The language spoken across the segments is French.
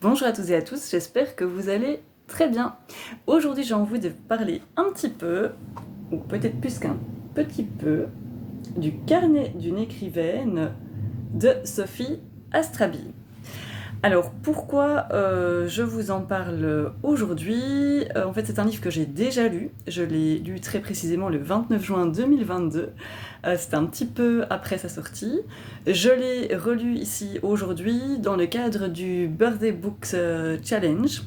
Bonjour à tous et à tous, j'espère que vous allez très bien. Aujourd'hui, j'ai envie de parler un petit peu, ou peut-être plus qu'un petit peu, du carnet d'une écrivaine de Sophie Astrabi. Alors, pourquoi je vous en parle aujourd'hui? En fait, c'est un livre que j'ai déjà lu. Je l'ai lu très précisément le 29 juin 2022. C'était un petit peu après sa sortie. Je l'ai relu ici aujourd'hui dans le cadre du Birthday Books Challenge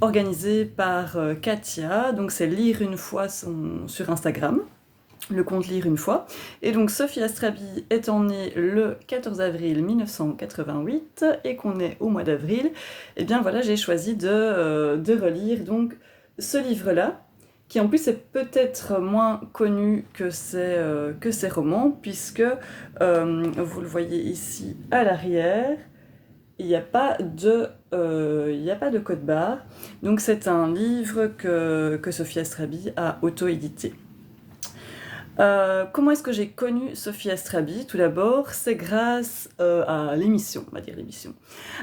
organisé par Katia. Donc, c'est Lire une fois sur Instagram, le compte Lire une fois. Et donc Sophie Astrabi étant née le 14 avril 1988 et qu'on est au mois d'avril, et bien voilà, j'ai choisi de relire donc ce livre-là, qui en plus est peut-être moins connu que ses romans, puisque vous le voyez ici à l'arrière, il n'y a pas de code barre. Donc c'est un livre que Sophie Astrabi a auto-édité. Comment est-ce que j'ai connu Sophie Astrabi? Tout d'abord, c'est grâce à l'émission, on va dire l'émission.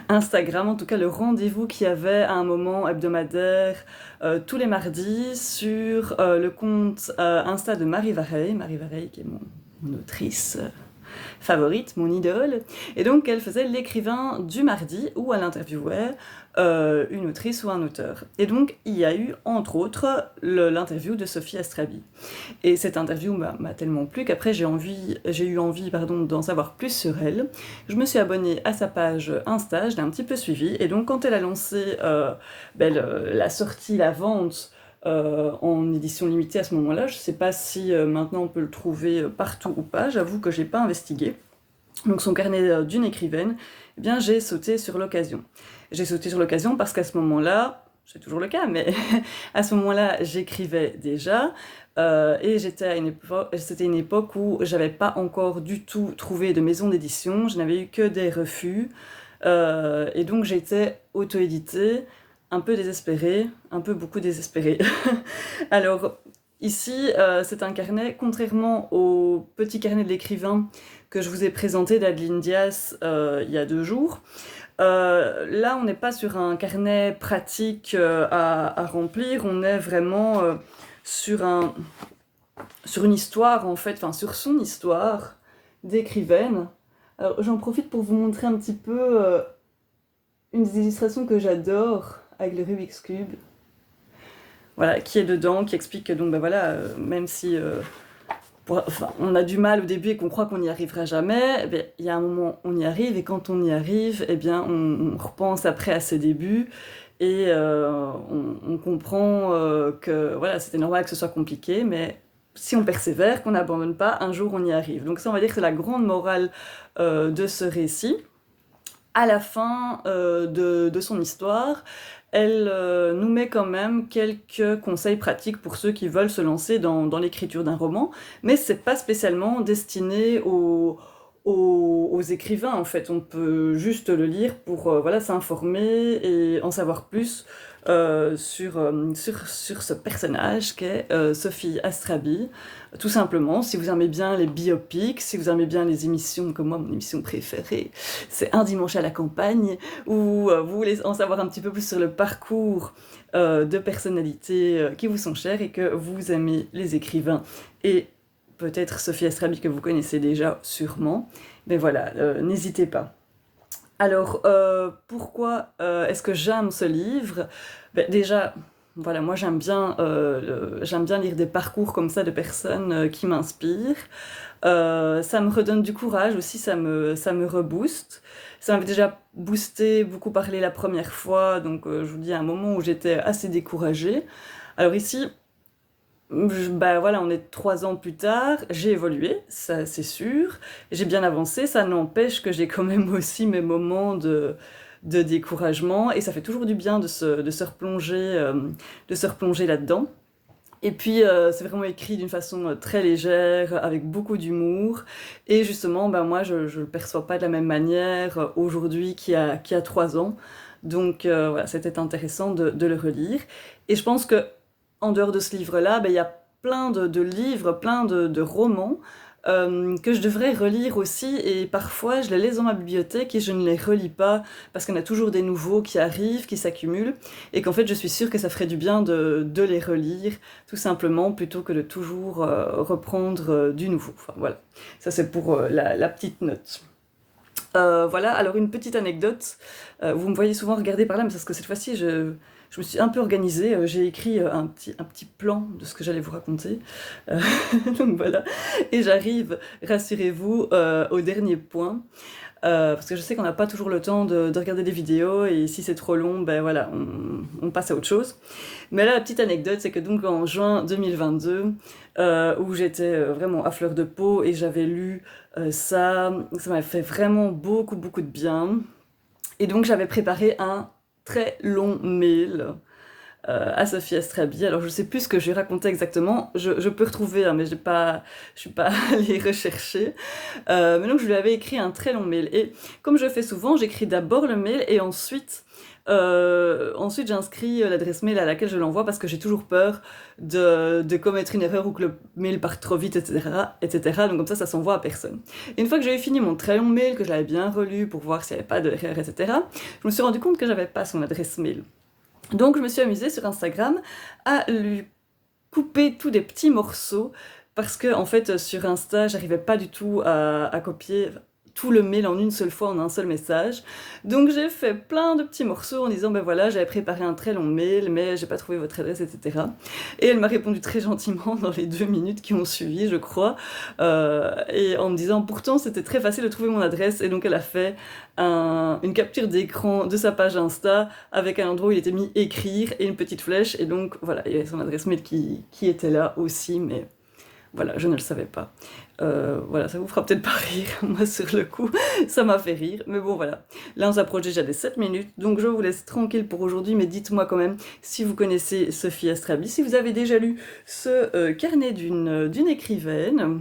Instagram, en tout cas le rendez-vous qu'il y avait à un moment hebdomadaire tous les mardis sur le compte Insta de Marie Vareille. Marie Vareille qui est mon autrice favorite, mon idole. Et donc elle faisait l'écrivain du mardi où elle interviewait une autrice ou un auteur. Et donc il y a eu entre autres l'interview de Sophie Astrabi. Et cette interview m'a tellement plu qu'après j'ai eu envie d'en savoir plus sur elle. Je me suis abonnée à sa page Insta, je l'ai un petit peu suivie, et donc quand elle a lancé la sortie, la vente en édition limitée à ce moment-là, je ne sais pas si maintenant on peut le trouver partout ou pas, j'avoue que j'ai pas investigué. Donc son carnet d'une écrivaine, eh bien j'ai sauté sur l'occasion. J'ai sauté sur l'occasion parce qu'à ce moment-là, c'est toujours le cas, mais à ce moment-là, j'écrivais déjà. Et c'était une époque où j'avais pas encore du tout trouvé de maison d'édition, je n'avais eu que des refus. Et donc j'étais auto-éditée, un peu désespérée, un peu beaucoup désespérée. Alors, ici, c'est un carnet, contrairement au petit carnet de l'écrivain que je vous ai présenté d'Adeline Dias il y a 2 jours. Là, on n'est pas sur un carnet pratique à remplir, on est vraiment sur une histoire, en fait, enfin sur son histoire d'écrivaine. Alors, j'en profite pour vous montrer un petit peu une des illustrations que j'adore avec le Rubik's Cube. Voilà, qui est dedans, qui explique que donc, ben voilà, même si on a du mal au début et qu'on croit qu'on n'y arrivera jamais, eh bien, il y a un moment on y arrive, et quand on y arrive, eh bien, on repense après à ses débuts, et on comprend que voilà, c'était normal que ce soit compliqué, mais si on persévère, qu'on n'abandonne pas, un jour on y arrive. Donc ça, on va dire que c'est la grande morale de ce récit. À la fin de son histoire, elle nous met quand même quelques conseils pratiques pour ceux qui veulent se lancer dans l'écriture d'un roman, mais c'est pas spécialement destiné aux écrivains, en fait. On peut juste le lire pour voilà, s'informer et en savoir plus sur ce personnage qu'est Sophie Astrabi. Tout simplement, si vous aimez bien les biopics, si vous aimez bien les émissions, comme moi, mon émission préférée, c'est Un dimanche à la campagne, où vous voulez en savoir un petit peu plus sur le parcours de personnalités qui vous sont chères et que vous aimez les écrivains et peut-être Sophie Astrabi que vous connaissez déjà sûrement, mais voilà, n'hésitez pas. Alors, pourquoi est-ce que j'aime ce livre? Ben, déjà, voilà, moi j'aime bien lire des parcours comme ça de personnes qui m'inspirent. Ça me redonne du courage aussi, ça me rebooste. Ça m'avait déjà boosté, beaucoup parlé la première fois, donc je vous dis à un moment où j'étais assez découragée. Alors ici, bah voilà, on est 3 ans plus tard, j'ai évolué, ça c'est sûr, j'ai bien avancé, ça n'empêche que j'ai quand même aussi mes moments de découragement, et ça fait toujours du bien de se replonger là-dedans. Et puis c'est vraiment écrit d'une façon très légère, avec beaucoup d'humour, et justement, bah, moi je le perçois pas de la même manière aujourd'hui qu'il y a 3 ans, donc voilà, c'était intéressant de le relire. Et je pense que en dehors de ce livre-là, ben, il y a plein de livres, plein de romans que je devrais relire aussi, et parfois je les laisse dans ma bibliothèque et je ne les relis pas parce qu'il y en a toujours des nouveaux qui arrivent, qui s'accumulent, et qu'en fait je suis sûre que ça ferait du bien de les relire, tout simplement, plutôt que de toujours reprendre du nouveau. Enfin voilà, ça c'est pour la petite note. Voilà, alors une petite anecdote. Vous me voyez souvent regarder par là, mais c'est parce que cette fois-ci, je me suis un peu organisée. J'ai écrit un petit plan de ce que j'allais vous raconter. Euh, donc voilà. Et j'arrive, rassurez-vous, au dernier point. Parce que je sais qu'on n'a pas toujours le temps de regarder des vidéos, et si c'est trop long, ben voilà, on passe à autre chose. Mais là, la petite anecdote, c'est que donc en juin 2022, où j'étais vraiment à fleur de peau et j'avais lu ça m'a fait vraiment beaucoup, beaucoup de bien. Et donc j'avais préparé un très long mail à Sophie Astrabi. Alors je sais plus ce que j'ai raconté exactement, je peux retrouver, hein, mais je suis pas allée rechercher. Mais donc je lui avais écrit un très long mail. Et comme je fais souvent, j'écris d'abord le mail et ensuite j'inscris l'adresse mail à laquelle je l'envoie parce que j'ai toujours peur de commettre une erreur ou que le mail parte trop vite, etc., etc. Donc comme ça s'envoie à personne. Et une fois que j'avais fini mon très long mail, que je l'avais bien relu pour voir s'il n'y avait pas d'erreur, etc., je me suis rendu compte que j'avais pas son adresse mail. Donc je me suis amusée sur Instagram à lui couper tous des petits morceaux parce que en fait sur Insta j'arrivais pas du tout à copier tout le mail en une seule fois en un seul message. Donc j'ai fait plein de petits morceaux en disant ben voilà, j'avais préparé un très long mail mais j'ai pas trouvé votre adresse, etc. Et elle m'a répondu très gentiment dans les 2 minutes qui ont suivi, je crois, et en me disant pourtant c'était très facile de trouver mon adresse. Et donc elle a fait une capture d'écran de sa page Insta avec un endroit où il était mis écrire et une petite flèche, et donc voilà, il y avait son adresse mail qui était là aussi, mais voilà, je ne le savais pas. Voilà, ça vous fera peut-être pas rire, moi sur le coup, ça m'a fait rire, mais bon voilà. Là on s'approche déjà des 7 minutes, donc je vous laisse tranquille pour aujourd'hui, mais dites-moi quand même si vous connaissez Sophie Astrabi, si vous avez déjà lu ce carnet d'une écrivaine,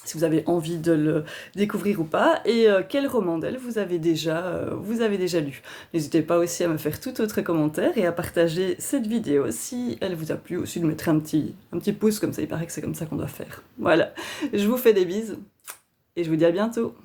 si vous avez envie de le découvrir ou pas, et quel roman d'elle vous avez déjà lu. N'hésitez pas aussi à me faire tout autre commentaire et à partager cette vidéo si elle vous a plu, aussi de mettre un petit pouce, comme ça il paraît que c'est comme ça qu'on doit faire. Voilà, je vous fais des bises et je vous dis à bientôt.